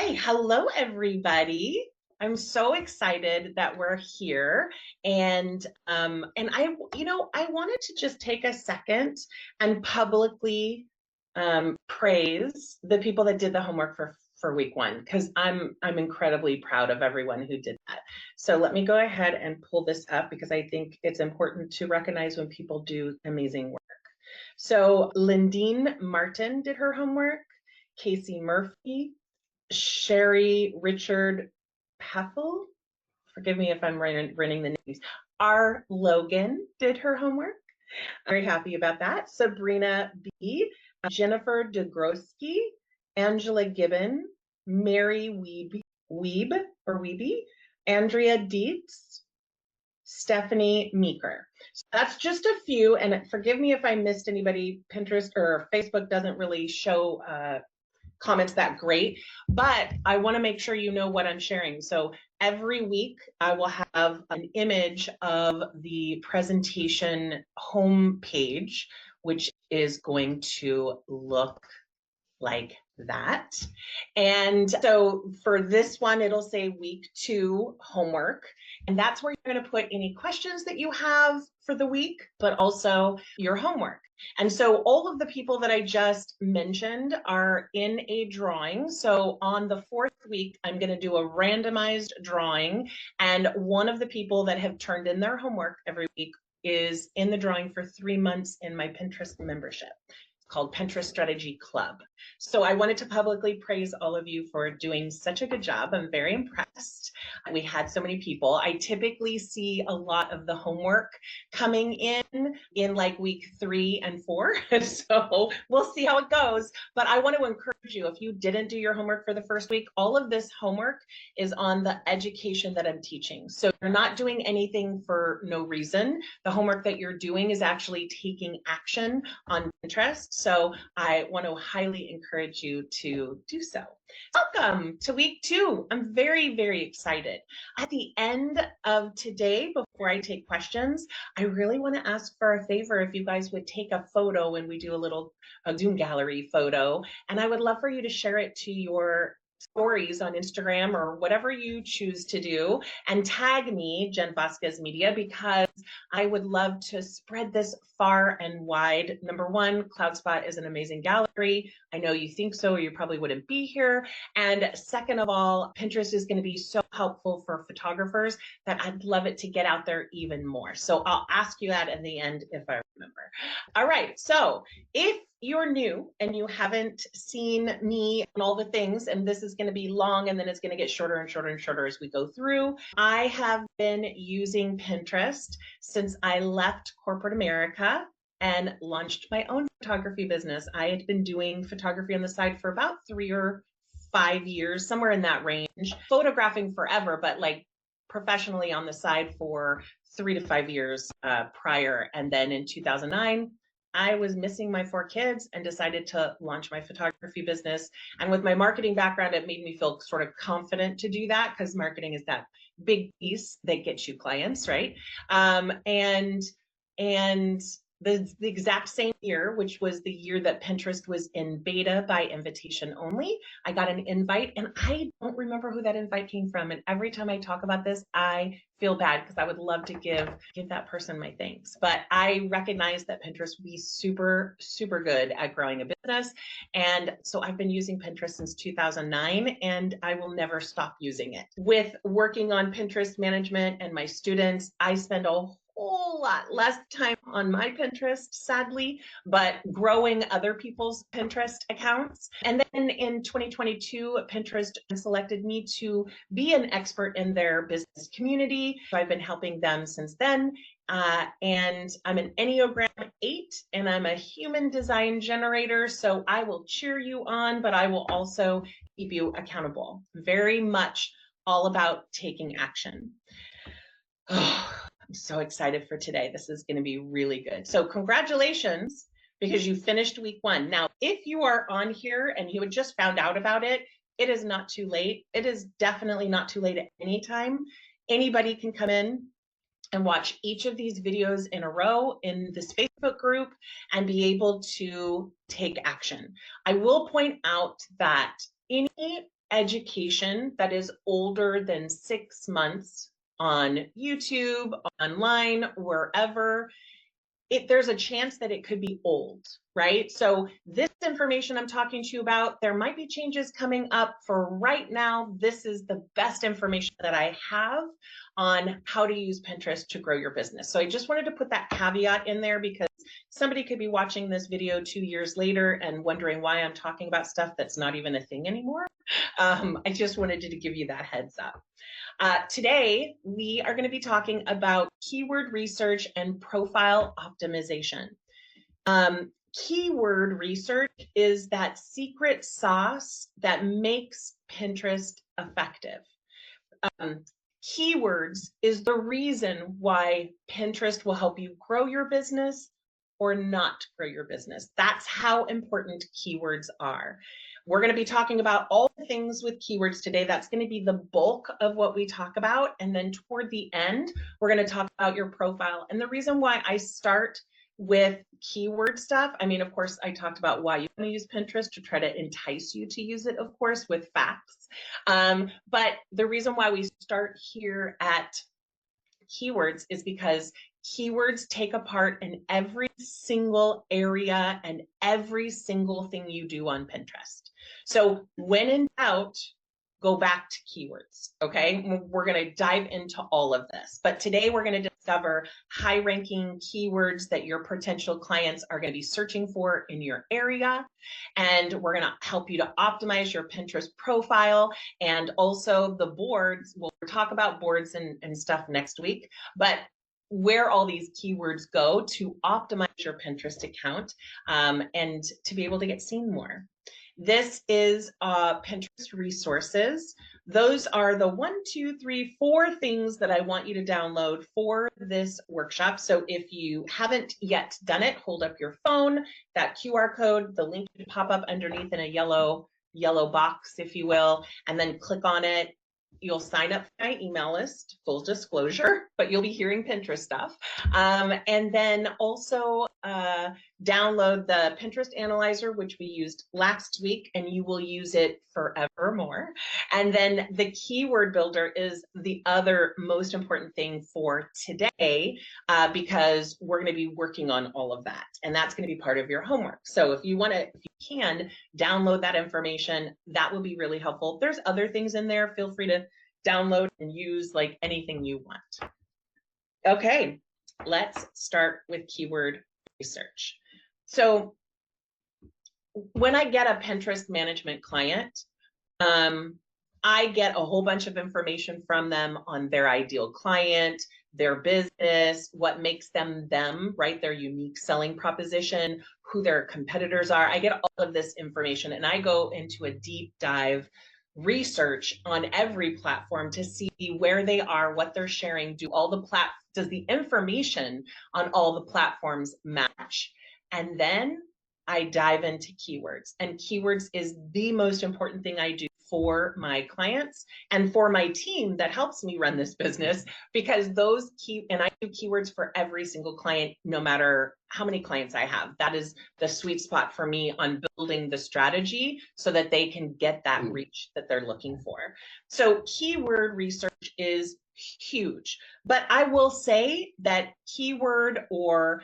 Hi, hello everybody. I'm so excited that we're here and I wanted to just take a second and publicly praise the people that did the homework for week one because I'm incredibly proud of everyone who did that. So let me go ahead and pull this up because I think it's important to recognize when people do amazing work. So Lindine Martin did her homework, Casey Murphy, Sherry Richard Peffel, forgive me if I'm running the names. R. Logan did her homework. I'm very happy about that. Sabrina B. Jennifer DeGrosky, Angela Gibbon, Mary Weeby, Andrea Dietz, Stephanie Meeker. So that's just a few, and forgive me if I missed anybody. Pinterest or Facebook doesn't really show comments that great, but I want to make sure you know what I'm sharing. So every week I will have an image of the presentation homepage, which is going to look like that. And so for this one, it'll say week 2 homework. And that's where you're going to put any questions that you have for the week, but also your homework. And so all of the people that I just mentioned are in a drawing. So on the 4th week, I'm going to do a randomized drawing. And one of the people that have turned in their homework every week is in the drawing for 3 months in my Pinterest membership called Pinterest Strategy Club. So I wanted to publicly praise all of you for doing such a good job. I'm very impressed. We had so many people. I typically see a lot of the homework coming in like week 3 and 4. So we'll see how it goes. But I want to encourage you, if you didn't do your homework for the first week, all of this homework is on the education that I'm teaching. So you're not doing anything for no reason. The homework that you're doing is actually taking action on Pinterest. So I want to highly encourage you to do so. Welcome to week 2. I'm very, very excited. At the end of today, before I take questions, I really want to ask for a favor if you guys would take a photo when we do a Zoom gallery photo, and I would love for you to share it to your stories on Instagram or whatever you choose to do and tag me, Jen Vasquez Media, because I would love to spread this far and wide. Number one, Cloudspot is an amazing gallery. I know you think so, or you probably wouldn't be here. And second of all, Pinterest is going to be so helpful for photographers that I'd love it to get out there even more. So I'll ask you that at the end if I remember. All right, so if you're new and you haven't seen me and all the things, and this is going to be long and then it's going to get shorter and shorter and shorter as we go through. I have been using Pinterest since I left corporate America and launched my own photography business. I had been doing photography on the side for about 3 or 5 years, somewhere in that range, photographing forever, but like professionally on the side for 3 to 5 years prior. And then in 2009, I was missing my 4 kids and decided to launch my photography business. And with my marketing background, it made me feel sort of confident to do that because marketing is that big piece that gets you clients, right? And the exact same year, which was the year that Pinterest was in beta by invitation only, I got an invite, and I don't remember who that invite came from. And every time I talk about this, I feel bad because I would love to give that person my thanks. But I recognize that Pinterest would be super, super good at growing a business. And so I've been using Pinterest since 2009, and I will never stop using it. With working on Pinterest management and my students, I spend a whole lot less time on my Pinterest, sadly, but growing other people's Pinterest accounts. And then in 2022, Pinterest selected me to be an expert in their business community. So I've been helping them since then. And I'm an Enneagram 8, and I'm a human design generator. So I will cheer you on, but I will also keep you accountable. Very much all about taking action. Oh, I'm so excited for today. This is going to be really good. So congratulations, because you finished week 1. Now, if you are on here and you had just found out about it, it is not too late. It is definitely not too late at any time. Anybody can come in and watch each of these videos in a row in this Facebook group and be able to take action. I will point out that any education that is older than 6 months on YouTube, online, wherever, there's a chance that it could be old, right? So this information I'm talking to you about, there might be changes coming up. For right now, this is the best information that I have on how to use Pinterest to grow your business. So I just wanted to put that caveat in there because somebody could be watching this video 2 years later and wondering why I'm talking about stuff that's not even a thing anymore. I just wanted to give you that heads up. Today, we are going to be talking about keyword research and profile optimization. Keyword research is that secret sauce that makes Pinterest effective. Keywords is the reason why Pinterest will help you grow your business or not grow your business. That's how important keywords are. We're going to be talking about all the things with keywords today. That's going to be the bulk of what we talk about. And then toward the end, we're going to talk about your profile. And the reason why I start with keyword stuff, I mean, of course, I talked about why you want to use Pinterest, to try to entice you to use it, of course, with facts. But the reason why we start here at keywords is because keywords take a part in every single area and every single thing you do on Pinterest. So when in doubt, go back to keywords, okay? We're gonna dive into all of this, but today we're gonna discover high-ranking keywords that your potential clients are gonna be searching for in your area, and we're gonna help you to optimize your Pinterest profile, and also the boards. We'll talk about boards and stuff next week, but where all these keywords go to optimize your Pinterest account and to be able to get seen more. This is Pinterest resources. Those are the 4 things that I want you to download for this workshop. So if you haven't yet done it, hold up your phone, that QR code, the link will pop up underneath in a yellow box, if you will, and then click on it. You'll sign up for my email list, full disclosure, but you'll be hearing Pinterest stuff. And then also download the Pinterest Analyzer, which we used last week, and you will use it forevermore. And then the Keyword Builder is the other most important thing for today, because we're going to be working on all of that, and that's going to be part of your homework. So if you can download that information, that will be really helpful. There's other things in there. Feel free to download and use like anything you want. Okay, let's start with keyword research. So when I get a Pinterest management client, I get a whole bunch of information from them on their ideal client, their business, what makes them, right? Their unique selling proposition, who their competitors are. I get all of this information and I go into a deep dive research on every platform to see where they are, what they're sharing, does the information on all the platforms match? And then I dive into keywords, and keywords is the most important thing I do for my clients and for my team that helps me run this business, because and I do keywords for every single client, no matter how many clients I have. That is the sweet spot for me on building the strategy so that they can get that reach that they're looking for. So keyword research is huge, but I will say that keyword or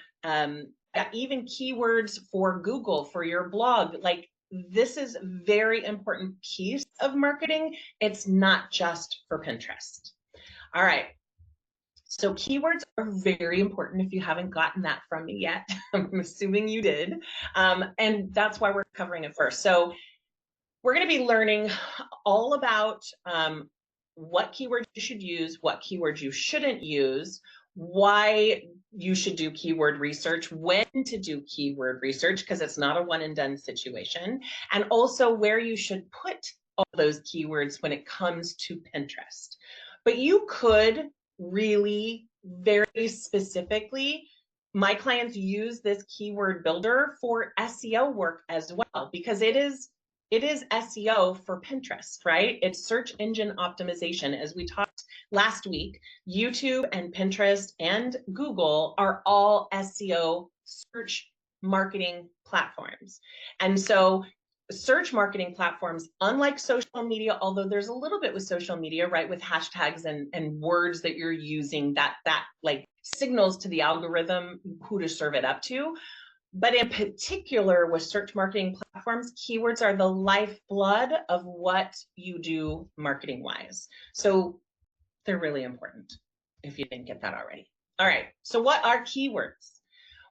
even keywords for Google, for your blog, like this is a very important piece of marketing. It's not just for Pinterest. All right. So keywords are very important if you haven't gotten that from me yet. I'm assuming you did. And that's why we're covering it first. So we're going to be learning all about what keywords you should use, what keywords you shouldn't use, why you should do keyword research, when to do keyword research, because it's not a one and done situation, and also where you should put all those keywords when it comes to Pinterest. But you could really very specifically, my clients use this keyword builder for SEO work as well, because it is SEO for Pinterest, right? It's search engine optimization. As we talked last week, YouTube and Pinterest and Google are all SEO search marketing platforms. And so search marketing platforms, unlike social media, although there's a little bit with social media, right, with hashtags and words that you're using that like signals to the algorithm who to serve it up to. But in particular with search marketing platforms, keywords are the lifeblood of what you do marketing wise. So they're really important if you didn't get that already. All right, so what are keywords?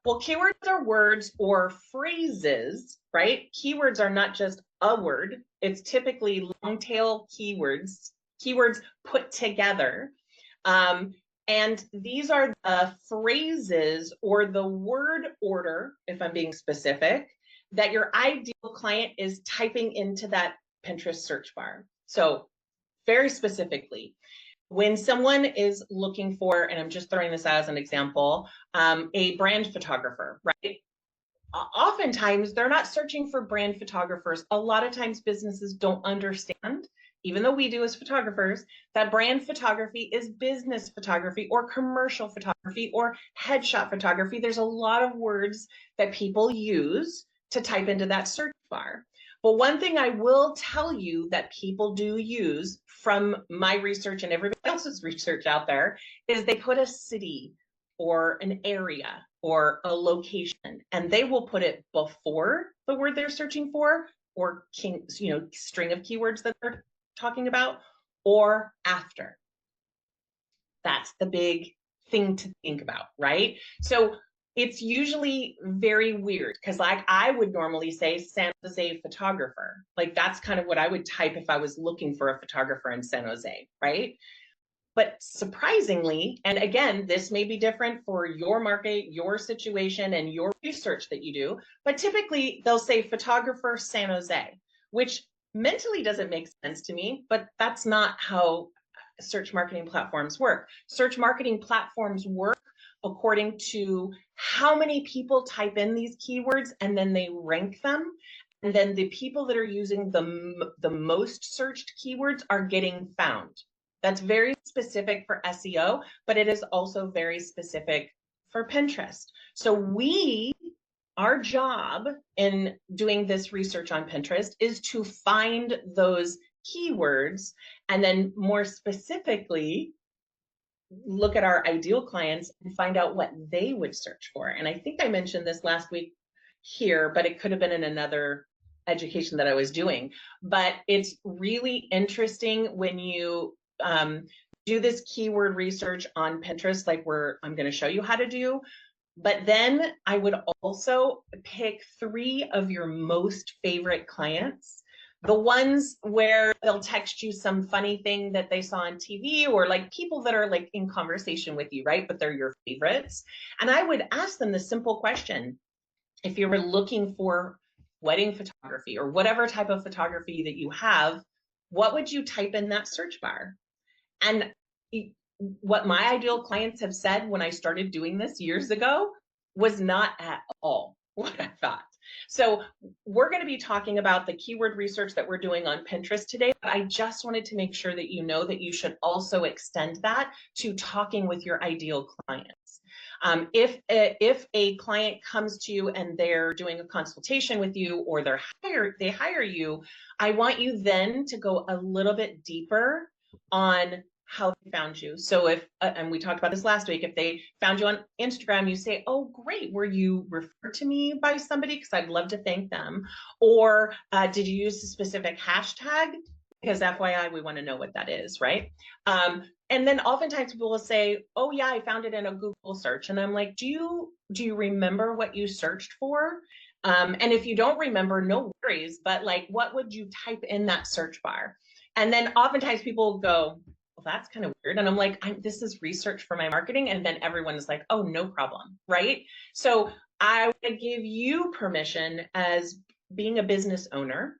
Well, keywords are words or phrases, right? Keywords are not just a word. It's typically long tail keywords put together. And these are the phrases or the word order, if I'm being specific, that your ideal client is typing into that Pinterest search bar. So very specifically, when someone is looking for, and I'm just throwing this out as an example, a brand photographer, right? Oftentimes they're not searching for brand photographers. A lot of times businesses don't understand, even though we do as photographers, that brand photography is business photography or commercial photography or headshot photography. There's a lot of words that people use to type into that search bar. But one thing I will tell you that people do use from my research and everybody else's research out there is they put a city or an area or a location, and they will put it before the word they're searching for or string of keywords that they're talking about, or after. That's the big thing to think about, right? So it's usually very weird because like I would normally say San Jose photographer. Like that's kind of what I would type if I was looking for a photographer in San Jose, right? But surprisingly, and again, this may be different for your market, your situation, and your research that you do, but typically they'll say photographer San Jose, which mentally doesn't make sense to me, but that's not how search marketing platforms work. Search marketing platforms work according to how many people type in these keywords and then they rank them. And then the people that are using the most searched keywords are getting found. That's very specific for SEO, but it is also very specific for Pinterest. So our job in doing this research on Pinterest is to find those keywords and then more specifically look at our ideal clients and find out what they would search for. And I think I mentioned this last week here, but it could have been in another education that I was doing. But it's really interesting when you do this keyword research on Pinterest, like I'm going to show you how to do. But then I would also pick 3 of your most favorite clients, the ones where they'll text you some funny thing that they saw on TV, or like people that are like in conversation with you, right? But they're your favorites. And I would ask them the simple question: if you were looking for wedding photography or whatever type of photography that you have, what would you type in that search bar? And what my ideal clients have said when I started doing this years ago was not at all what I thought. So we're going to be talking about the keyword research that we're doing on Pinterest today, but I just wanted to make sure that you know that you should also extend that to talking with your ideal clients. If a client comes to you and they're doing a consultation with you, or they hire you, I want you then to go a little bit deeper on how they found you. So if, and we talked about this last week, if they found you on Instagram, you say, oh, great, were you referred to me by somebody? Because I'd love to thank them. Or did you use a specific hashtag? Because FYI, we want to know what that is, right? And then oftentimes people will say, oh yeah, I found it in a Google search. And I'm like, do you remember what you searched for? And if you don't remember, no worries, but like, what would you type in that search bar? And then oftentimes people go, well, that's kind of weird. And I'm like, this is research for my marketing. And then everyone is like, oh, no problem, right? So I would give you permission as being a business owner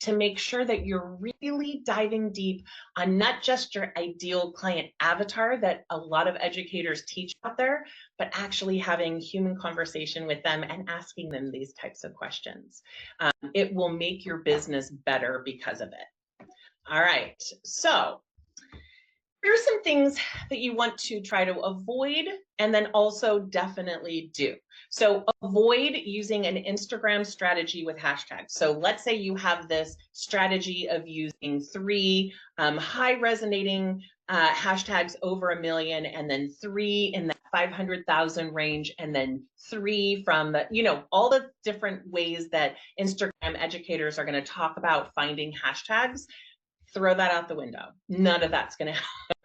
to make sure that you're really diving deep on not just your ideal client avatar that a lot of educators teach out there, but actually having human conversation with them and asking them these types of questions. It will make your business better because of it. All right, so Here's some things that you want to try to avoid and then also definitely do. So avoid using an Instagram strategy with hashtags. So let's say you have this strategy of using 3 high resonating hashtags over 1 million, and then 3 in that 500,000 range, and then 3 from the, all the different ways that Instagram educators are going to talk about finding hashtags. Throw that out the window. None of that's going to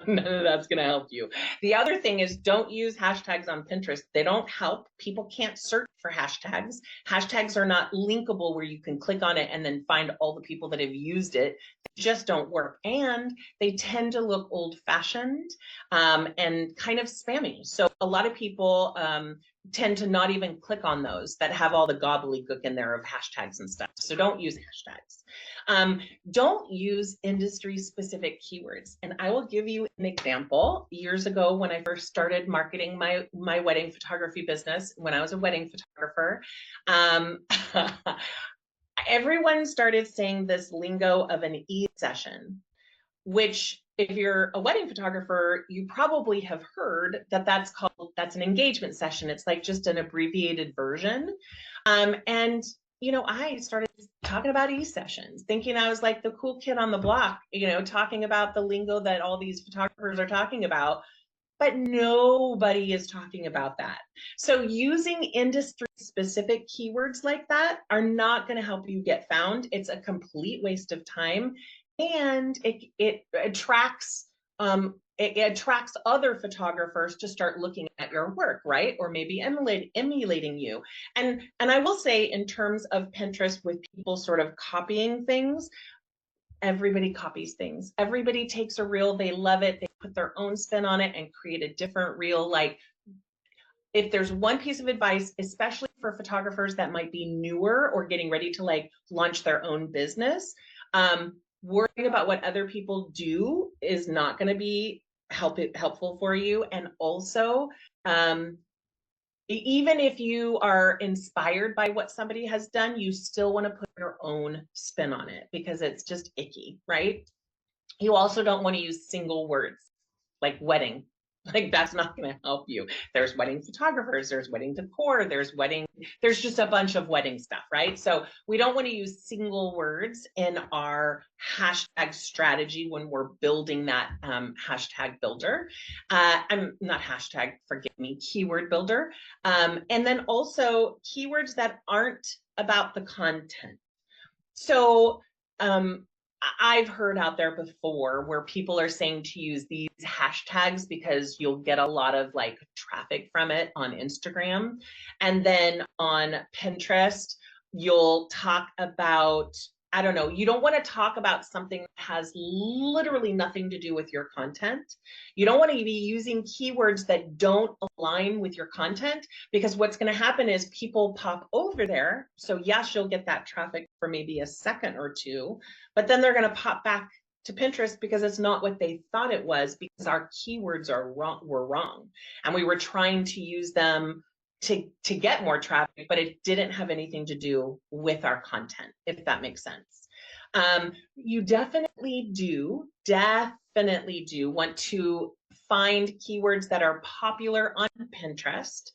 none of that's going to help you. The other thing is, don't use hashtags on Pinterest. They don't help. People can't search for hashtags. Hashtags are not linkable where you can click on it and then find all the people that have used it. They just don't work. And they tend to look old-fashioned and kind of spammy. So a lot of people tend to not even click on those that have all the gobbledygook in there of hashtags and stuff. So don't use hashtags. Don't use industry-specific keywords. And I will give you an example. Years ago, when I first started marketing my wedding photography business, when I was a wedding photographer, everyone started saying this lingo of an e-session, which if you're a wedding photographer, you probably have heard that that's an engagement session. It's like just an abbreviated version. And I started talking about e-sessions, thinking I was like the cool kid on the block, talking about the lingo that all these photographers are talking about, but nobody is talking about that. So using industry-specific keywords like that are not going to help you get found. It's a complete waste of time, and it attracts it attracts other photographers to start looking at your work, right? Or maybe emulating you. And I will say, in terms of Pinterest, with people sort of copying things, everybody copies things. Everybody takes a reel, they love it, they put their own spin on it and create a different reel. Like, if there's one piece of advice, especially for photographers that might be newer or getting ready to like launch their own business, worrying about what other people do is not going to be helpful for you. And also, even if you are inspired by what somebody has done, you still want to put your own spin on it because it's just icky, right? You also don't want to use single words like wedding. Like, that's not going to help you. There's wedding photographers, there's wedding decor, there's just a bunch of wedding stuff, right? So we don't want to use single words in our hashtag strategy when we're building that hashtag builder. I'm not hashtag, forgive me, keyword builder. And then also keywords that aren't about the content. So I've heard out there before where people are saying to use these hashtags because you'll get a lot of like traffic from it on Instagram. And then on Pinterest, you'll talk about, I don't know, you don't want to talk about something that has literally nothing to do with your content. You don't want to be using keywords that don't align with your content, because what's going to happen is people pop over there. So yes, you'll get that traffic for maybe a second or two, but then they're going to pop back to Pinterest because it's not what they thought it was, because our keywords were wrong. And we were trying to use them to get more traffic, but it didn't have anything to do with our content, if that makes sense. You definitely do want to find keywords that are popular on Pinterest.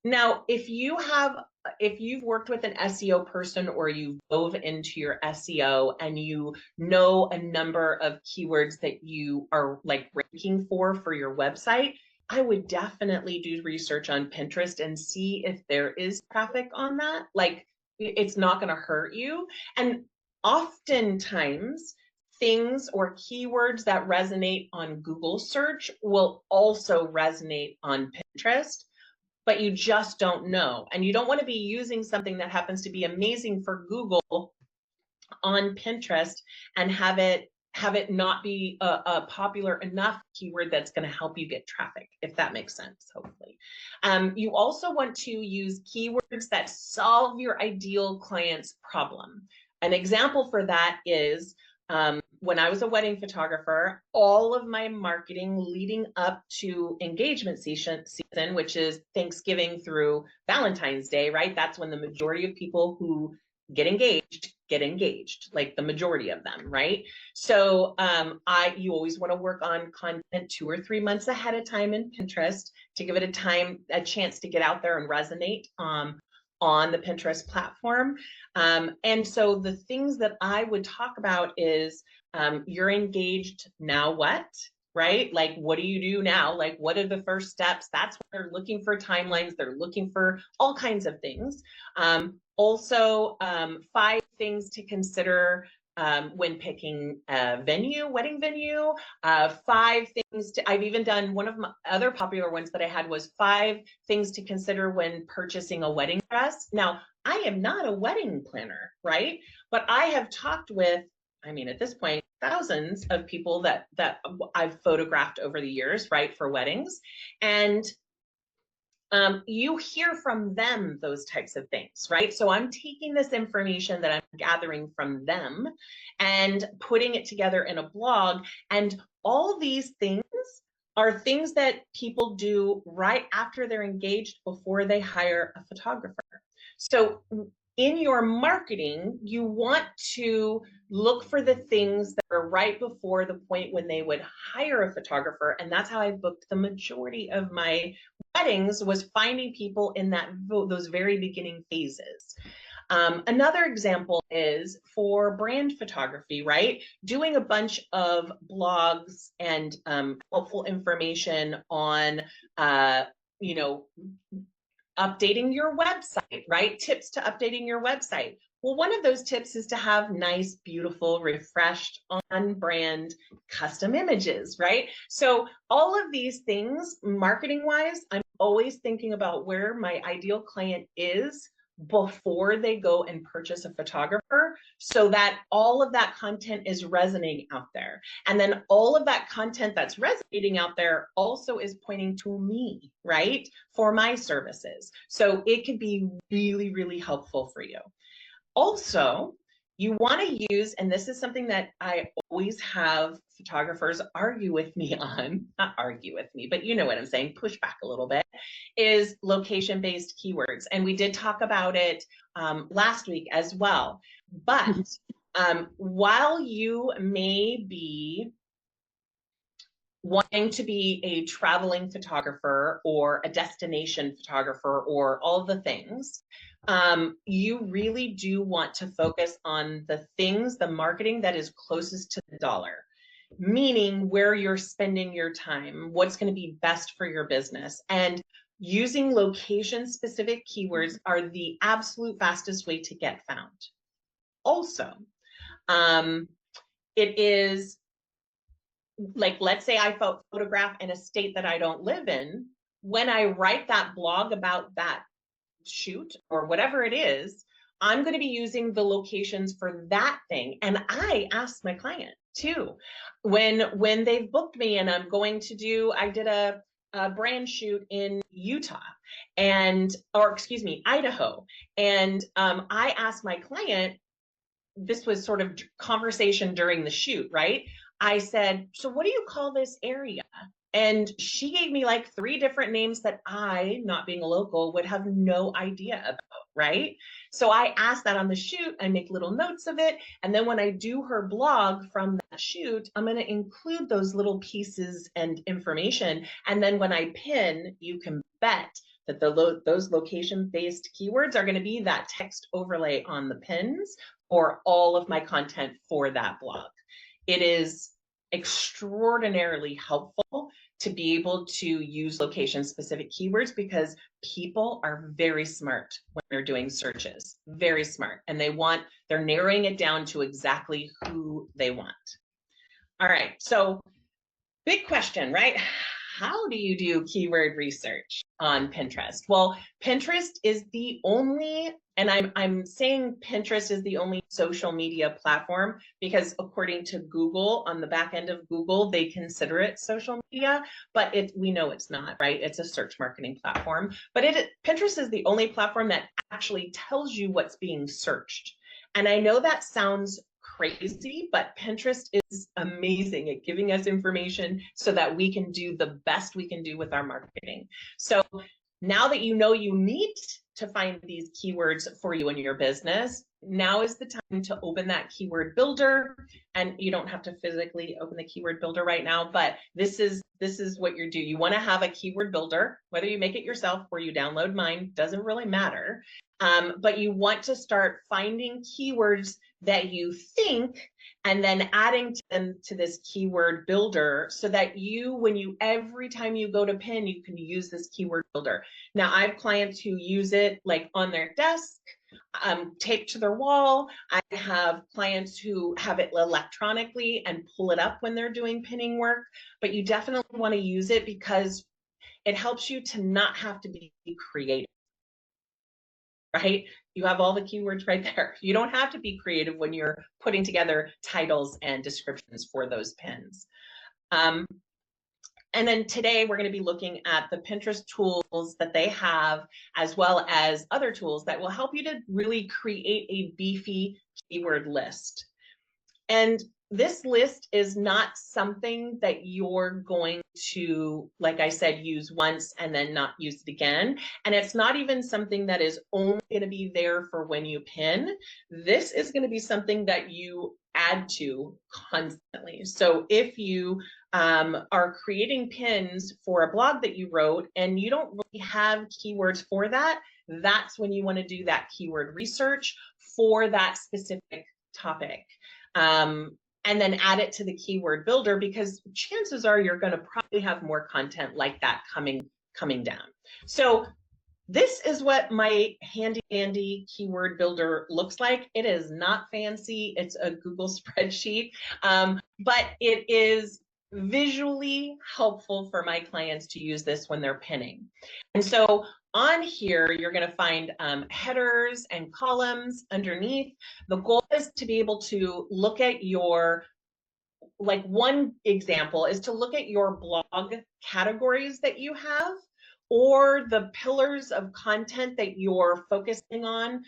Now, if you've worked with an SEO person, or you dove into your SEO and you know a number of keywords that you are like ranking for your website, I would definitely do research on Pinterest and see if there is traffic on that. Like, it's not going to hurt you. And oftentimes, things or keywords that resonate on Google search will also resonate on Pinterest, but you just don't know. And you don't want to be using something that happens to be amazing for Google on Pinterest and have it not be a popular enough keyword that's going to help you get traffic, if that makes sense, hopefully. You also want to use keywords that solve your ideal client's problem. An example for that is, when I was a wedding photographer, all of my marketing leading up to engagement season, which is Thanksgiving through Valentine's Day, right? That's when the majority of people who get engaged, like the majority of them, right? So you always want to work on content 2 or 3 months ahead of time in Pinterest to give it a chance to get out there and resonate on the Pinterest platform. And so the things that I would talk about is you're engaged, now what? Right? Like, what do you do now? Like, what are the first steps? That's what they're looking for, timelines. They're looking for all kinds of things. Also, 5 things to consider when picking a wedding venue. 5 things I've even done, one of my other popular ones that I had was 5 things to consider when purchasing a wedding dress. Now, I am not a wedding planner, right? But I have talked with, I mean, at this point, thousands of people that I've photographed over the years, right, for weddings. And you hear from them those types of things, right? So I'm taking this information that I'm gathering from them and putting it together in a blog. And all these things are things that people do right after they're engaged, before they hire a photographer. So in your marketing, you want to look for the things that are right before the point when they would hire a photographer. And that's how I booked the majority of my weddings, was finding people in those very beginning phases. Another example is for brand photography, right? Doing a bunch of blogs and helpful information on, updating your website, right? Tips to updating your website. Well, one of those tips is to have nice, beautiful, refreshed, on-brand custom images, right? So all of these things, marketing-wise, I'm always thinking about where my ideal client is before they go and purchase a photographer, so that all of that content is resonating out there. And then all of that content that's resonating out there also is pointing to me, right, for my services. So it could be really, really helpful for you. Also, you want to use, and this is something that I always have photographers argue with me on, not argue with me, but you know what I'm saying, push back a little bit, is location-based keywords. And we did talk about it last week as well. But while you may be wanting to be a traveling photographer or a destination photographer or all the things, you really do want to focus on the things, the marketing that is closest to the dollar, meaning where you're spending your time, what's going to be best for your business. And using location-specific keywords are the absolute fastest way to get found. Also, it is like, let's say I photograph in a state that I don't live in. When I write that blog about that shoot or whatever it is, I'm going to be using the locations for that thing. And I ask my client too, when they've booked me and I'm going to do, I did a brand shoot in Utah Idaho. And I asked my client, this was sort of conversation during the shoot, right? I said, so what do you call this area? And she gave me like 3 different names that I, not being a local, would have no idea about, right? So I asked that on the shoot, I make little notes of it. And then when I do her blog from that shoot, I'm going to include those little pieces and information. And then when I pin, you can bet that those location-based keywords are going to be that text overlay on the pins or all of my content for that blog. It is extraordinarily helpful to be able to use location-specific keywords, because people are very smart when they're doing searches, very smart, and they're narrowing it down to exactly who they want. All right, so big question, right? How do you do keyword research on Pinterest? Well, Pinterest is the only, and I'm saying Pinterest is the only social media platform because according to Google, on the back end of Google, they consider it social media, but we know it's not, right? It's a search marketing platform. But Pinterest is the only platform that actually tells you what's being searched. And I know that sounds crazy, but Pinterest is amazing at giving us information so that we can do the best we can do with our marketing. So now that you know you need to find these keywords for you in your business, now is the time to open that keyword builder, and you don't have to physically open the keyword builder right now, but this is what you do. You want to have a keyword builder, whether you make it yourself or you download mine, doesn't really matter. But you want to start finding keywords that you think and then adding them to this keyword builder so that every time you go to pin, you can use this keyword builder. Now, I have clients who use it like on their desk, taped to their wall. I have clients who have it electronically and pull it up when they're doing pinning work, but you definitely want to use it because it helps you to not have to be creative, right? You have all the keywords right there. You don't have to be creative when you're putting together titles and descriptions for those pins. And then today we're going to be looking at the Pinterest tools that they have, as well as other tools that will help you to really create a beefy keyword list. And this list is not something that you're going to, like I said, use once and then not use it again. And it's not even something that is only going to be there for when you pin. This is going to be something that you add to constantly. So if you are creating pins for a blog that you wrote and you don't really have keywords for that, that's when you want to do that keyword research for that specific topic. And then add it to the keyword builder, because chances are you're going to probably have more content like that coming down. So this is what my handy dandy keyword builder looks like. It is not fancy. It's a Google spreadsheet, but it is visually helpful for my clients to use this when they're pinning. And so on here, you're going to find headers and columns underneath. The goal is to be able to look at your, like one example is to look at your blog categories that you have, or the pillars of content that you're focusing on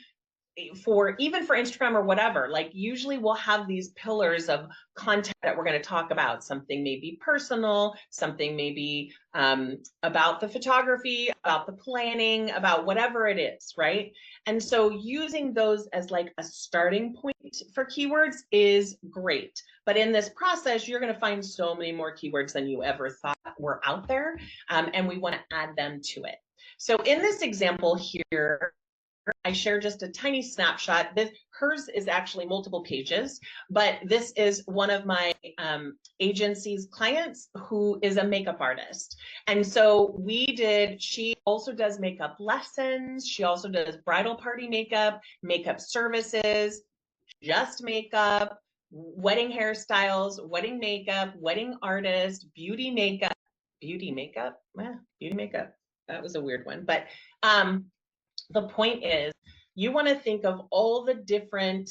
for Instagram or whatever. Like usually we'll have these pillars of content that we're going to talk about. Something may be personal, something may be about the photography, about the planning, about whatever it is, right? And so using those as like a starting point for keywords is great. But in this process, you're going to find so many more keywords than you ever thought were out there. And we want to add them to it. So in this example here, I share just a tiny snapshot. Hers is actually multiple pages, but this is one of my agency's clients who is a makeup artist. And so she also does makeup lessons. She also does bridal party makeup, makeup services, just makeup, wedding hairstyles, wedding makeup, wedding artist, beauty makeup. That was a weird one, but the point is, you want to think of all the different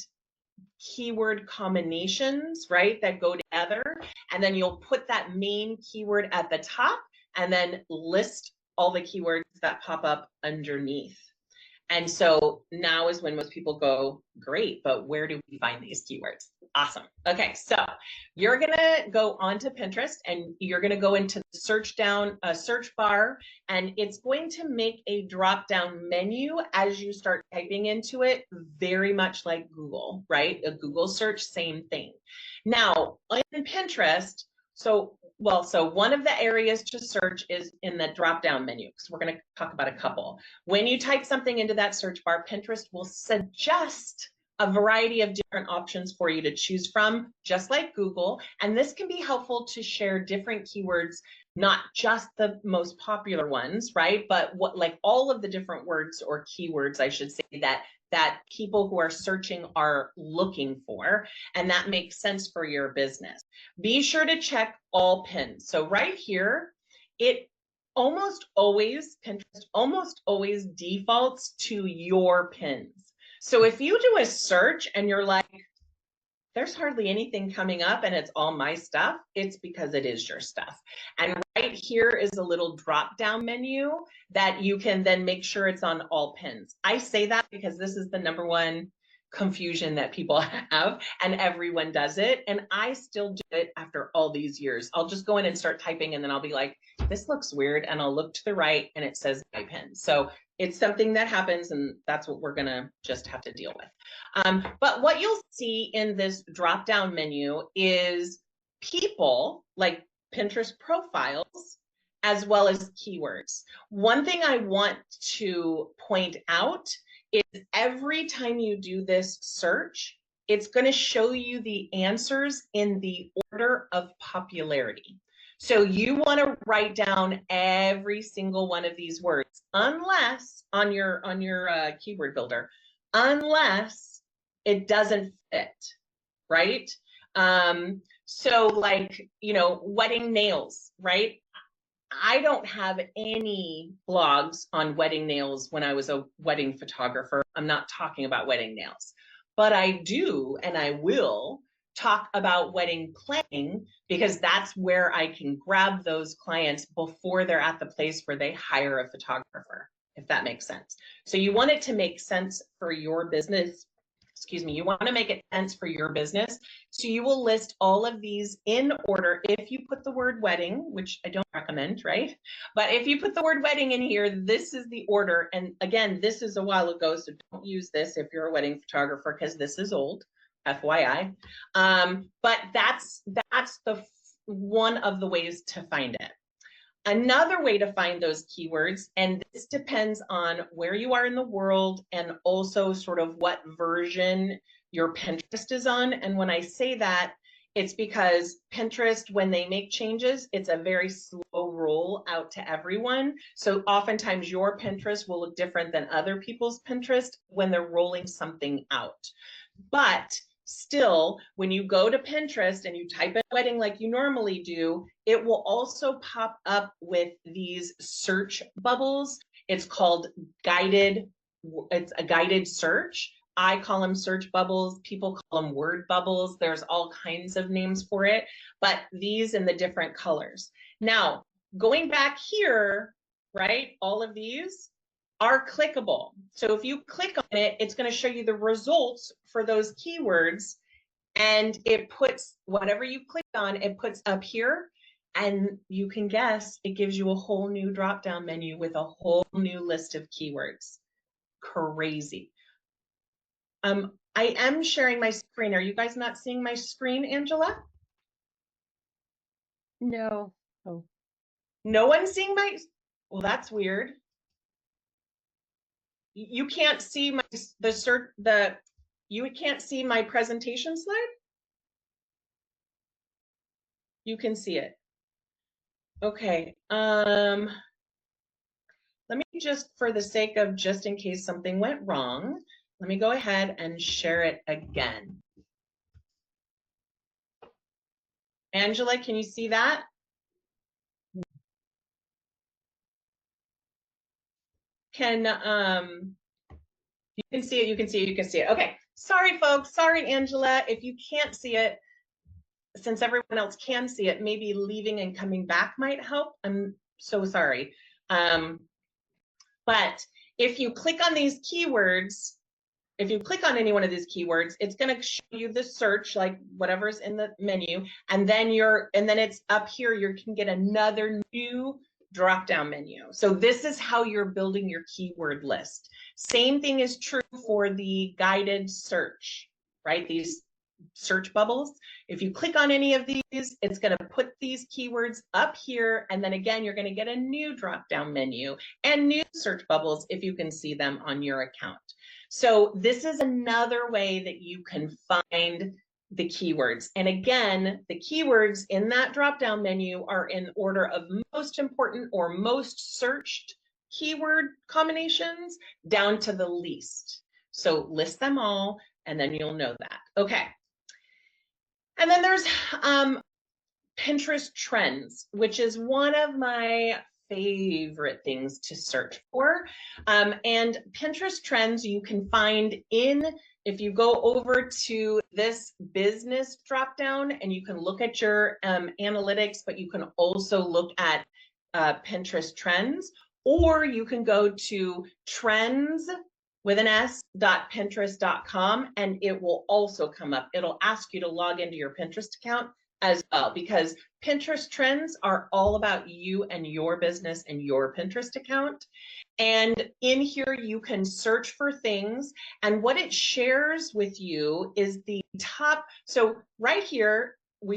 keyword combinations, right, that go together, and then you'll put that main keyword at the top and then list all the keywords that pop up underneath. And so now is when most people go, great, but where do we find these keywords? Awesome. Okay, so you're gonna go onto Pinterest and you're gonna go into the search bar, and it's going to make a drop-down menu as you start typing into it, very much like Google, right? A Google search, same thing. Now, in Pinterest, so one of the areas to search is in the drop-down menu, because we're going to talk about a couple. When you type something into that search bar, Pinterest will suggest a variety of different options for you to choose from, just like Google. And this can be helpful to share different keywords, not just the most popular ones, right? But like all of the different words or keywords, I should say, that people who are searching are looking for, and that makes sense for your business. Be sure to check all pins. So right here, Pinterest almost always defaults to your pins. So if you do a search and you're like, there's hardly anything coming up and it's all my stuff, it's because it is your stuff. And right here is a little drop down menu that you can then make sure it's on all pins. I say that because this is the #1 confusion that people have, and everyone does it. And I still do it after all these years. I'll just go in and start typing, and then I'll be like, this looks weird. And I'll look to the right and it says IPIN. So it's something that happens, and that's what we're gonna just have to deal with. But what you'll see in this drop-down menu is people, like Pinterest profiles, as well as keywords. One thing I want to point out is every time you do this search, it's going to show you the answers in the order of popularity. So you want to write down every single one of these words, unless on your keyword builder, unless it doesn't fit, right? So like, you know, wedding nails, right? I don't have any blogs on wedding nails when I was a wedding photographer. I'm not talking about wedding nails, but I do, and I will talk about wedding planning, because that's where I can grab those clients before they're at the place where they hire a photographer, if that makes sense. So you want it to make sense for your business. Excuse me, you want to make it sense for your business. So you will list all of these in order. If you put the word wedding, which I don't recommend, right? But if you put the word wedding in here, this is the order. And again, this is a while ago, so don't use this if you're a wedding photographer, because this is old, FYI. But that's the one of the ways to find it. Another way to find those keywords, and this depends on where you are in the world and also sort of what version your Pinterest is on. And when I say that, it's because Pinterest, when they make changes, it's a very slow roll out to everyone. So oftentimes your Pinterest will look different than other people's Pinterest when they're rolling something out. But still, when you go to Pinterest and you type in wedding like you normally do, it will also pop up with these search bubbles. It's called guided, it's a guided search. I call them search bubbles. People call them word bubbles. There's all kinds of names for it, but these in the different colors. Now, going back here, right, all of these are clickable. So if you click on it, it's going to show you the results for those keywords, and it puts whatever you click on, it puts up here, and you can guess it gives you a whole new drop-down menu with a whole new list of keywords. Crazy. I am sharing my screen. Are you guys not seeing my screen, Angela? No. Oh. No one's seeing my, well, that's weird. You can't see my you can't see my presentation slide? You can see it. Okay. Let me just, for the sake of just in case something went wrong, let me go ahead and share it again. Angela, can you see that? Can you can see it, you can see it, you can see it. Okay. Sorry, folks. Sorry, Angela. If you can't see it, since everyone else can see it, maybe leaving and coming back might help. I'm so sorry. But if you click on these keywords, if you click on any one of these keywords, it's going to show you the search, like whatever's in the menu, and then it's up here, you can get another new drop-down menu. So this is how you're building your keyword list. Same thing is true for the guided search, right? These search bubbles. If you click on any of these, it's going to put these keywords up here, and then again, you're going to get a new drop-down menu and new search bubbles if you can see them on your account. So this is another way that you can find the keywords. And again, the keywords in that drop-down menu are in order of most important or most searched keyword combinations down to the least. So list them all, and then you'll know that. Okay. And then there's Pinterest trends, which is one of my favorite things to search for. And Pinterest trends you can find if you go over to this business dropdown, and you can look at your analytics, but you can also look at Pinterest trends, or you can go to trends with an s.pinterest.com, and it will also come up. It'll ask you to log into your Pinterest account as well, because Pinterest trends are all about you and your business and your Pinterest account. And in here, you can search for things, and what it shares with you is the top. So right here, we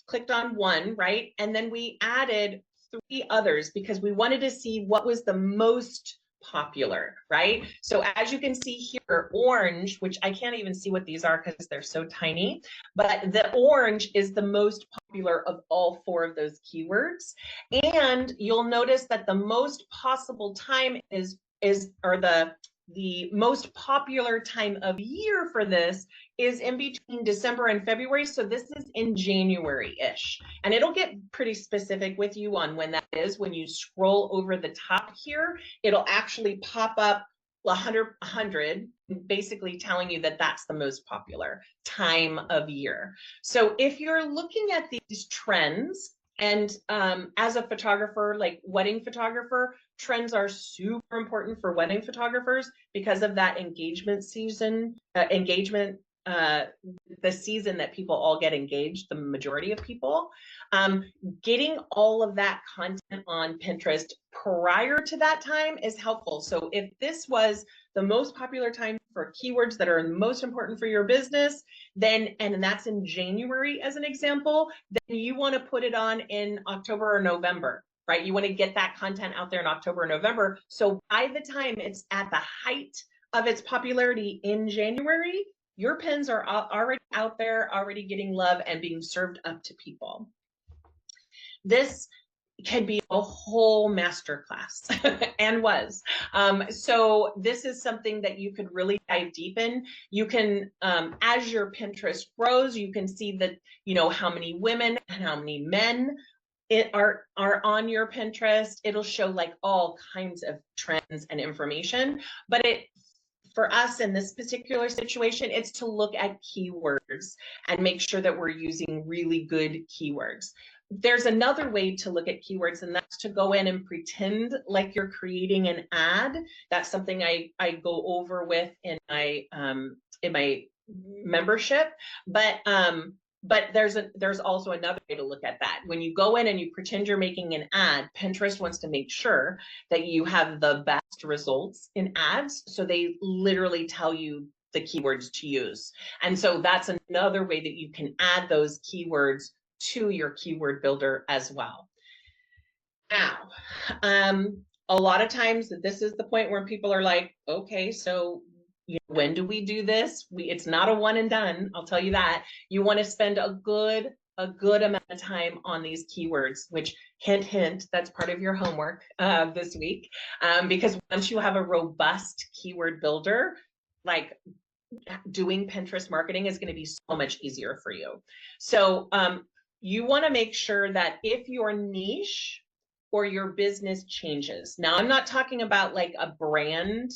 clicked on one, right? And then we added 3 others because we wanted to see what was the most popular, right? So as you can see here, orange, which I can't even see what these are because they're so tiny, but the orange is the most popular of all 4 of those keywords. And you'll notice that the most possible time or the most popular time of year for this is in between December and February. So this is in January-ish. And it'll get pretty specific with you on when that is. When you scroll over the top here, it'll actually pop up 100, basically telling you that that's the most popular time of year. So if you're looking at these trends, and as a photographer, like wedding photographer, trends are super important for wedding photographers because of that engagement season, the season that people all get engaged, the majority of people. Getting all of that content on Pinterest prior to that time is helpful. So if this was the most popular time for keywords that are most important for your business, then, and that's in January as an example, then you want to put it on in October or November, right? You want to get that content out there in October or November. So by the time it's at the height of its popularity in January, your pins are already out there, already getting love and being served up to people. This can be a whole masterclass and was. So this is something that you could really dive deep in. You can, as your Pinterest grows, you can see that, you know, how many women and how many men are on your Pinterest. It'll show like all kinds of trends and information, but for us in this particular situation, it's to look at keywords and make sure that we're using really good keywords. There's another way to look at keywords, and that's to go in and pretend like you're creating an ad. That's something I go over with in my membership. But there's also another way to look at that. When you go in and you pretend you're making an ad, Pinterest wants to make sure that you have the best results in ads. So they literally tell you the keywords to use. And so that's another way that you can add those keywords to your keyword builder as well. Now, a lot of times this is the point where people are like, okay, so when do we do this? It's not a one and done, I'll tell you that. You want to spend a good amount of time on these keywords, which hint, hint, that's part of your homework this week. Because once you have a robust keyword builder, like doing Pinterest marketing is going to be so much easier for you. So you want to make sure that if your niche or your business changes, now I'm not talking about like a brand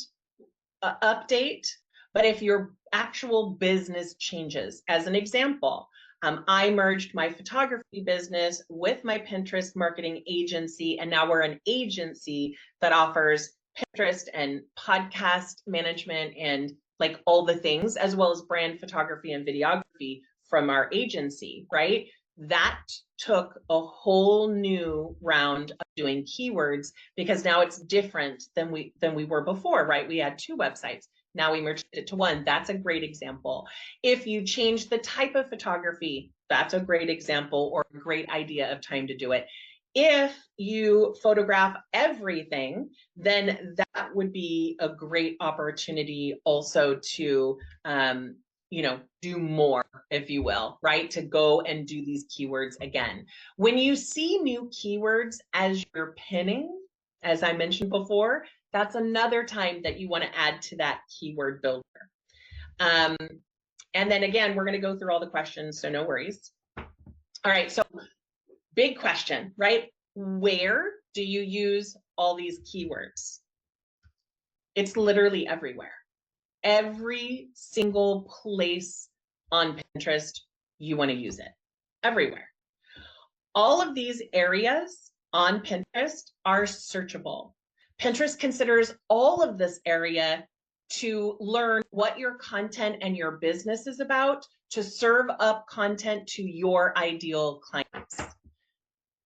update, but if your actual business changes, as an example, I merged my photography business with my Pinterest marketing agency, and now we're an agency that offers Pinterest and podcast management and like all the things, as well as brand photography and videography from our agency, right? That took a whole new round of doing keywords, because now it's different than we were before, right? We had 2 websites. Now we merged it to 1. That's a great example. If you change the type of photography, that's a great example or a great idea of time to do it. If you photograph everything, then that would be a great opportunity also to do more, if you will, right? To go and do these keywords again. When you see new keywords as you're pinning, as I mentioned before, that's another time that you want to add to that keyword builder. And then again, we're going to go through all the questions, so no worries. All right, so big question, right? Where do you use all these keywords? It's literally everywhere. Every single place on Pinterest, you want to use it. Everywhere. All of these areas on Pinterest are searchable. Pinterest considers all of this area to learn what your content and your business is about to serve up content to your ideal clients.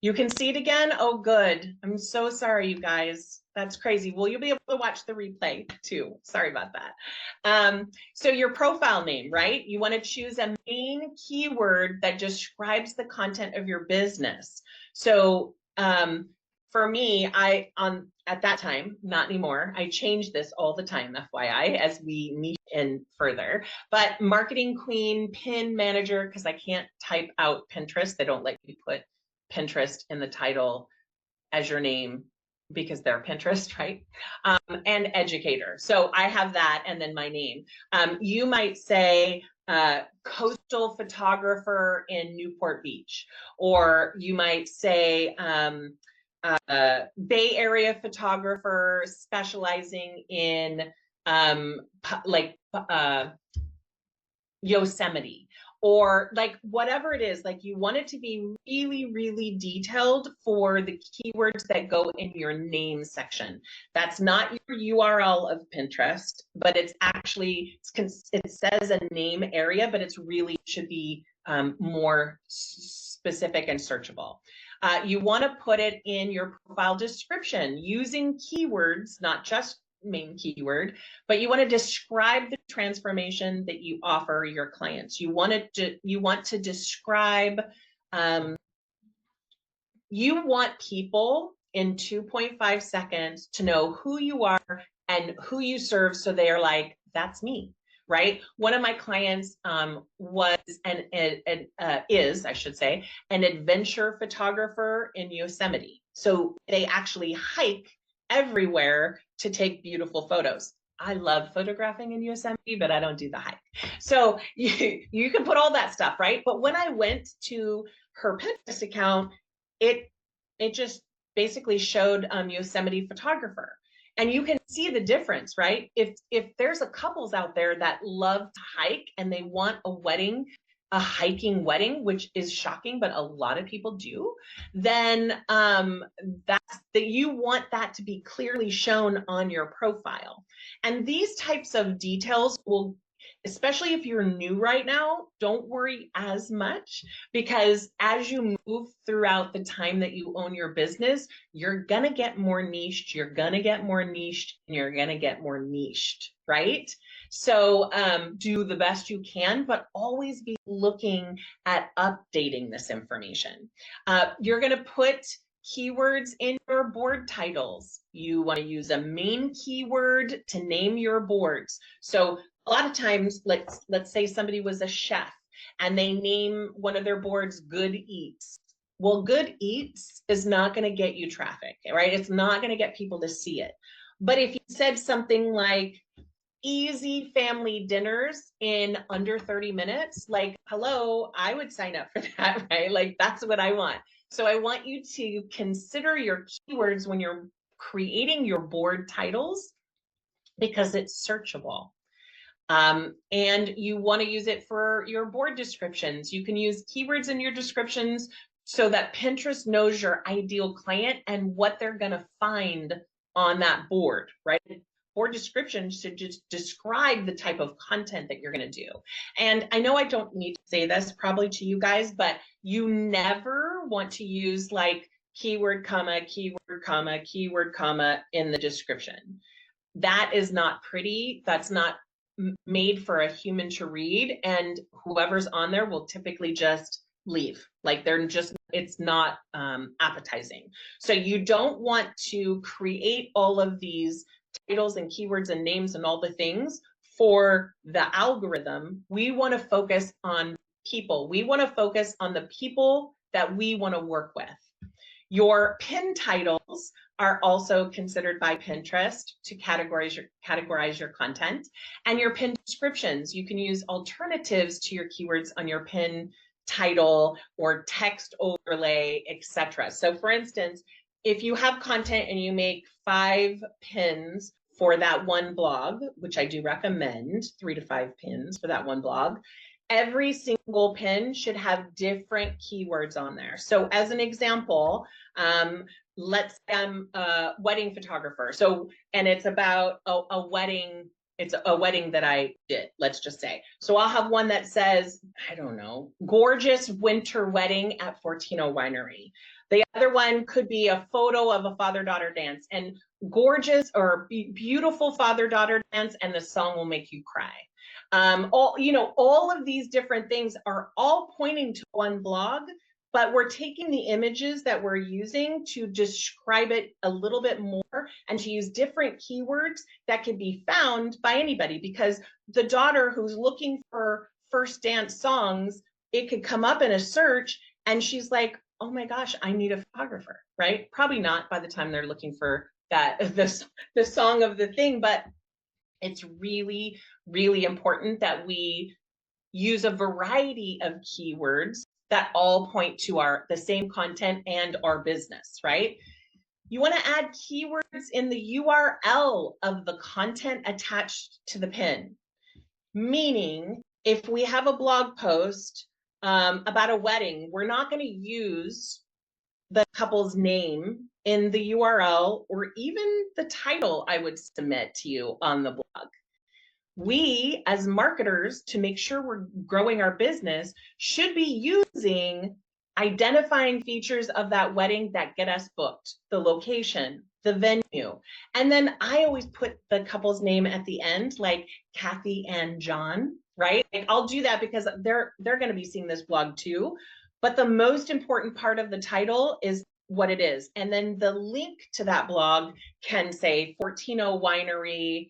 You can see it again? Oh, good. I'm so sorry, you guys. That's crazy. Well, you'll be able to watch the replay too. Sorry about that. So your profile name, right? You want to choose a main keyword that describes the content of your business. So for me, at that time, not anymore, I changed this all the time, FYI, as we niche in further. But marketing queen, pin manager, because I can't type out Pinterest. They don't let you put Pinterest in the title as your name because they're Pinterest, right? And educator. So I have that and then my name. You might say coastal photographer in Newport Beach, or you might say Bay Area photographer specializing in Yosemite, or like whatever it is. Like you want it to be really, really detailed for the keywords that go in your name section. That's not your URL of Pinterest, but it's actually, it says a name area, but it's really should be more specific and searchable. You want to put it in your profile description using keywords, not just main keyword, but you want to describe the transformation that you offer your clients. You want to describe, you want people in 2.5 seconds to know who you are and who you serve, so they are like, that's me, right? One of my clients was is, I should say, an adventure photographer in Yosemite. So they actually hike everywhere to take beautiful photos. I love photographing in Yosemite, but I don't do the hike. So you can put all that stuff, right? But when I went to her Pinterest account, it just basically showed Yosemite photographer. And you can see the difference, right? If there's a couples out there that love to hike and they want a wedding, a hiking wedding, which is shocking, but a lot of people do, then that you want that to be clearly shown on your profile. And these types of details will, especially if you're new right now, don't worry as much, because as you move throughout the time that you own your business, you're gonna get more niched, you're gonna get more niched, and you're gonna get more niched, right? So do the best you can, but always be looking at updating this information. You're gonna put keywords in your board titles. You want to use a main keyword to name your boards. So a lot of times, let's say somebody was a chef and they name one of their boards Good Eats. Well, Good Eats is not going to get you traffic, right? It's not going to get people to see it. But if you said something like easy family dinners in under 30 minutes, like, hello, I would sign up for that, right? Like, that's what I want. So I want you to consider your keywords when you're creating your board titles, because it's searchable. And you want to use it for your board descriptions. You can use keywords in your descriptions so that Pinterest knows your ideal client and what they're going to find on that board, right? Board descriptions should just describe the type of content that you're going to do. And I know I don't need to say this probably to you guys, but you never want to use like keyword, comma, keyword, comma, keyword, comma in the description. That is not pretty. That's not made for a human to read, and whoever's on there will typically just leave. Like they're just, it's not appetizing. So you don't want to create all of these titles and keywords and names and all the things for the algorithm. We want to focus on people. We want to focus on the people that we want to work with. Your pin titles are also considered by Pinterest to categorize your content. And your pin descriptions, you can use alternatives to your keywords on your pin title or text overlay, etc. So for instance, if you have content and you make 5 pins for that one blog, which I do recommend, 3 to 5 pins for that one blog, every single pin should have different keywords on there. So as an example, let's say I'm a wedding photographer. So, and it's about a wedding it's a wedding that I did, let's just say. So I'll have one that says, I don't know, gorgeous winter wedding at Fortino Winery. The other one could be a photo of a father-daughter dance, and gorgeous or beautiful father-daughter dance, and the song will make you cry. All of these different things are all pointing to one blog, but we're taking the images that we're using to describe it a little bit more and to use different keywords that can be found by anybody, because the daughter who's looking for first dance songs, it could come up in a search and she's like, oh my gosh, I need a photographer, right? Probably not by the time they're looking for the song of the thing, but it's really, really important that we use a variety of keywords that all point to the same content and our business, right? You want to add keywords in the URL of the content attached to the pin. Meaning, if we have a blog post about a wedding, we're not going to use the couple's name in the URL or even the title I would submit to you on the blog. We, as marketers, to make sure we're growing our business, should be using identifying features of that wedding that get us booked, the location, the venue. And then I always put the couple's name at the end, like Kathy and John, right? Like I'll do that because they're going to be seeing this blog too. But the most important part of the title is what it is. And then the link to that blog can say Fortino Winery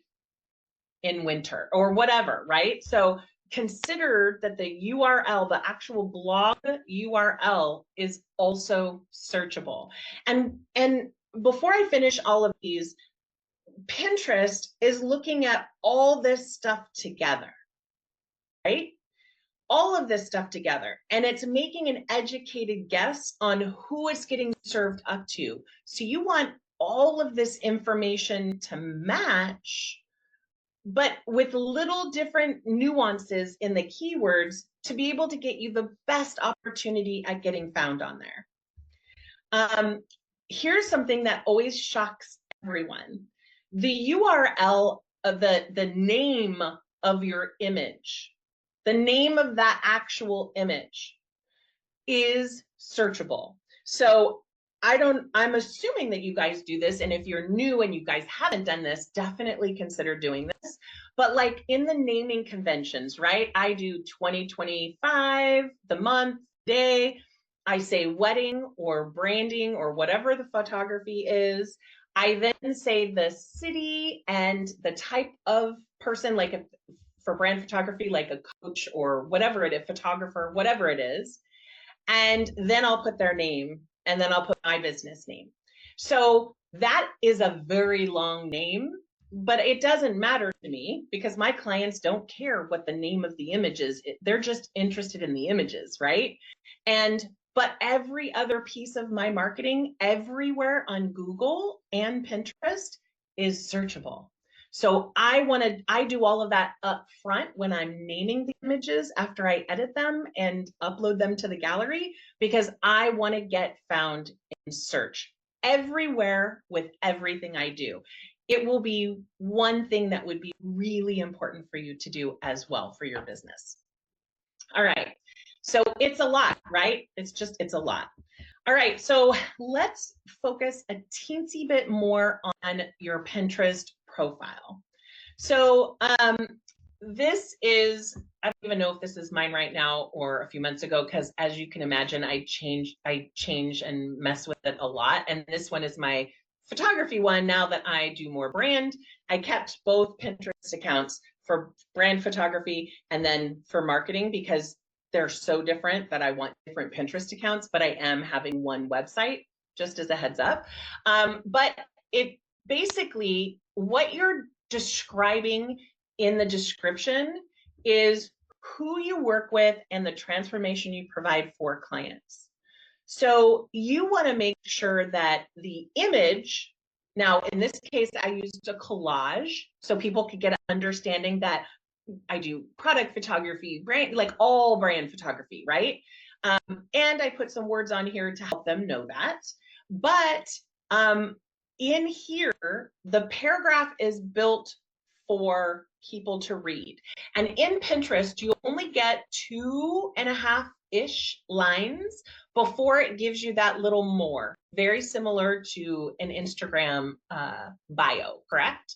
in winter or whatever, right? So consider that the URL, the actual blog URL, is also searchable. And before I finish all of these, Pinterest is looking at all this stuff together, right? All of this stuff together, and it's making an educated guess on who it's getting served up to. So you want all of this information to match, but with little different nuances in the keywords to be able to get you the best opportunity at getting found on there. Here's something that always shocks everyone. The URL of the name of your image, the name of that actual image is searchable. So I'm assuming that you guys do this, and if you're new and you guys haven't done this, definitely consider doing this. But like in the naming conventions, right? I do 2025, the month, day, I say wedding or branding or whatever the photography is. I then say the city and the type of person, like for brand photography, like a coach or whatever it is, photographer, whatever it is. And then I'll put their name, and then I'll put my business name. So that is a very long name, but it doesn't matter to me because my clients don't care what the name of the image is. They're just interested in the images, right? But every other piece of my marketing everywhere on Google and Pinterest is searchable. So I do all of that up front when I'm naming the images after I edit them and upload them to the gallery, because I want to get found in search everywhere with everything I do. It will be one thing that would be really important for you to do as well for your business. All right. So it's a lot, right? It's a lot. All right, so let's focus a teensy bit more on your Pinterest profile. So this is, I don't even know if this is mine right now or a few months ago, because as you can imagine, I change and mess with it a lot. And this one is my photography one. Now that I do more brand, I kept both Pinterest accounts for brand photography and then for marketing, because they're so different that I want different Pinterest accounts, but I am having one website, just as a heads up. But it basically, what you're describing in the description is who you work with and the transformation you provide for clients. So you want to make sure that the image, now in this case, I used a collage so people could get an understanding that I do product photography, brand, like all brand photography, right? And I put some words on here to help them know that. But in here, the paragraph is built for people to read. And in Pinterest, you only get 2.5-ish lines before it gives you that little more, very similar to an Instagram bio, correct?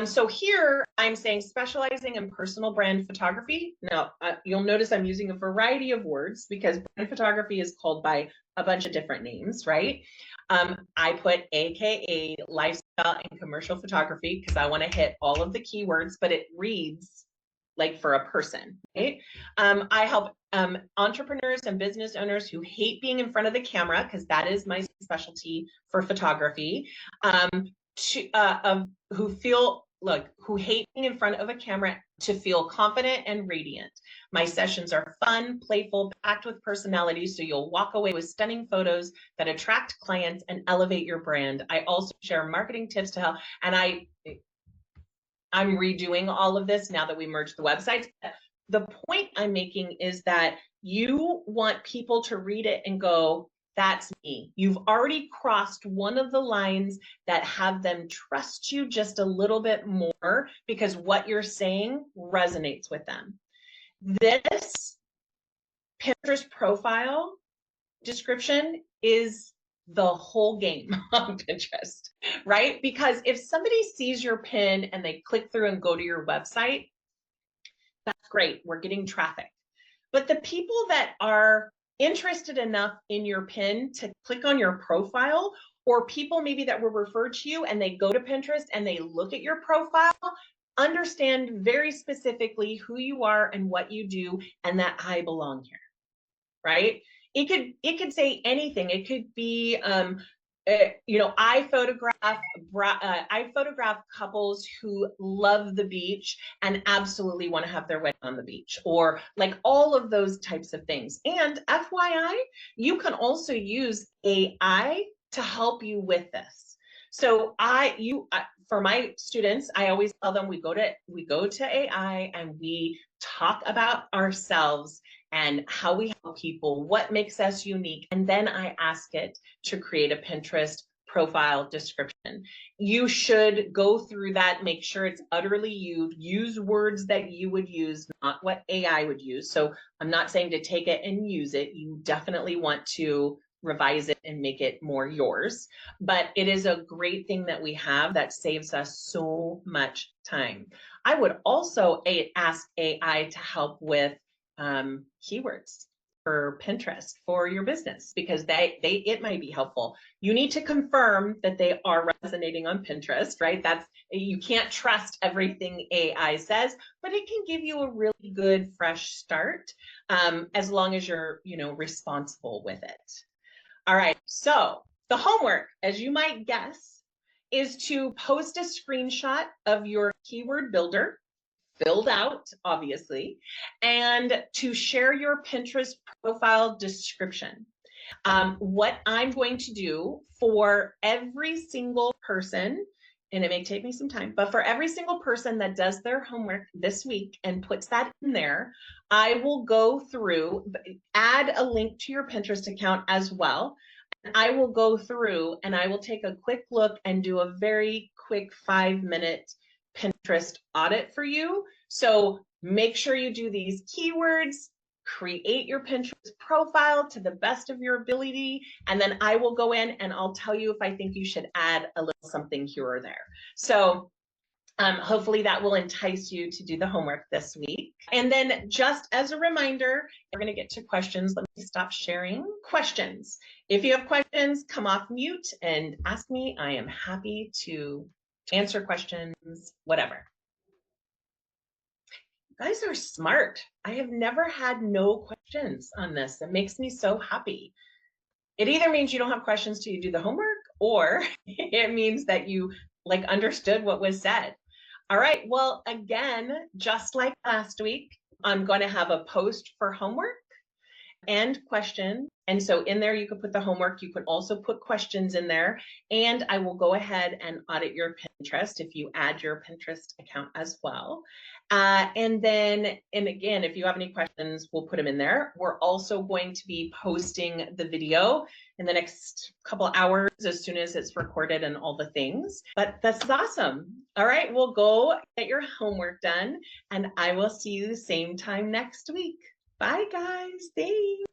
So here I'm saying specializing in personal brand photography. Now, you'll notice I'm using a variety of words because brand photography is called by a bunch of different names, right? I put AKA lifestyle and commercial photography because I want to hit all of the keywords, but it reads like for a person, right? I help entrepreneurs and business owners who hate being in front of the camera, because that is my specialty for photography, who hate being in front of a camera to feel confident and radiant. My sessions are fun, playful, packed with personality, so you'll walk away with stunning photos that attract clients and elevate your brand. I also share marketing tips to help, and I'm redoing all of this now that we merged the websites. The point I'm making is that you want people to read it and go, that's me. You've already crossed one of the lines that have them trust you just a little bit more because what you're saying resonates with them. This Pinterest profile description is the whole game on Pinterest, right? Because if somebody sees your pin and they click through and go to your website, that's great. We're getting traffic. But the people that are interested enough in your pin to click on your profile, or people maybe that were referred to you and they go to Pinterest and they look at your profile, understand very specifically who you are and what you do and that I belong here, right? It could say anything. It could be I photograph couples who love the beach and absolutely want to have their wedding on the beach, or like all of those types of things. And FYI, you can also use AI to help you with this. So for my students, I always tell them we go to AI and we talk about ourselves and how we help people, what makes us unique, and then I ask it to create a Pinterest profile description. You should go through that, make sure it's utterly you, use words that you would use, not what AI would use. So I'm not saying to take it and use it. You definitely want to revise it and make it more yours. But it is a great thing that we have that saves us so much time. I would also ask AI to help with keywords for Pinterest for your business, because it might be helpful. You need to confirm that they are resonating on Pinterest, right? You can't trust everything AI says, but it can give you a really good fresh start, as long as you're, responsible with it. All right, so the homework, as you might guess, is to post a screenshot of your keyword builder, filled out, obviously, and to share your Pinterest profile description. What I'm going to do for every single person, and it may take me some time, but for every single person that does their homework this week and puts that in there, I will go through, add a link to your Pinterest account as well. I will go through and I will take a quick look and do a very quick 5-minute Pinterest audit for you. So make sure you do these keywords, create your Pinterest profile to the best of your ability, and then I will go in and I'll tell you if I think you should add a little something here or there. So hopefully that will entice you to do the homework this week. And then just as a reminder, we're going to get to questions. Let me stop sharing questions. If you have questions, come off mute and ask me. I am happy to answer questions, whatever. You guys are smart. I have never had no questions on this. It makes me so happy. It either means you don't have questions till you do the homework, or it means that you understood what was said. All right, well, again, just like last week, I'm going to have a post for homework and question. And so in there, you could put the homework. You could also put questions in there. And I will go ahead and audit your Pinterest if you add your Pinterest account as well. And again, if you have any questions, we'll put them in there. We're also going to be posting the video in the next couple hours as soon as it's recorded and all the things. But this is awesome. All right, well, go get your homework done, and I will see you the same time next week. Bye, guys. Thanks.